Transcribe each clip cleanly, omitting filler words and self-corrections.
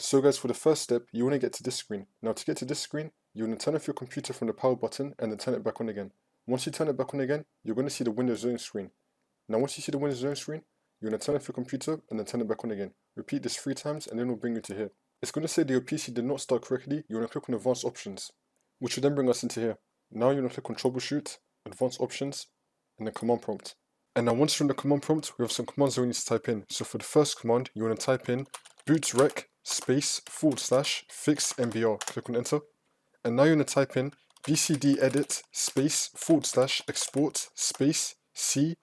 So guys, for the first step, you want to get to this screen. Now to get to this screen, you want to turn off your computer from the power button and then turn it back on again. Once you turn it back on again, you're going to see the Windows Zone screen. Now once you see the Windows Zone screen, you're going to turn off your computer and then turn it back on again. Repeat this 3 times and then it'll bring you to here. It's going to say that your PC did not start correctly. You want to click on Advanced Options, which will then bring us into here. Now you want to click on Troubleshoot, Advanced Options, and then Command Prompt. And now once you're in the command prompt, we have some commands that we need to type in. So for the first command, you want to type in bootrec /fix mbr. Click on enter. And now you're going to type in bcdedit /export c:/bcd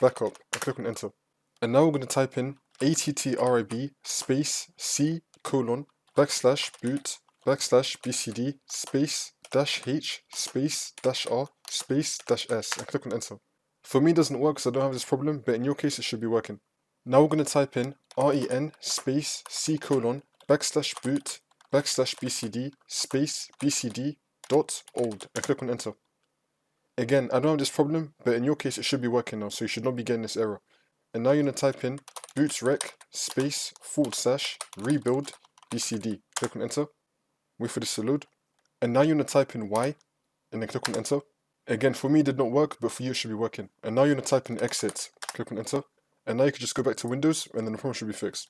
backup and click on enter. And now we're going to type in attrib c:/boot /bcd -h -r -s and click on enter. For me it doesn't work because I don't have this problem, but in your case it should be working. Now we're going to type in ren c:/boot /bcd bcd.old and click on enter. Again, I don't have this problem, but in your case it should be working now, so you should not be getting this error. And now you're going to type in bootrec /rebuild bcd. Click on enter. Wait for this to load. And now you're going to type in Y and then click on enter. Again, for me it did not work, but for you it should be working. And now you're going to type in exit. Click on enter. And now you can just go back to Windows and then the problem should be fixed.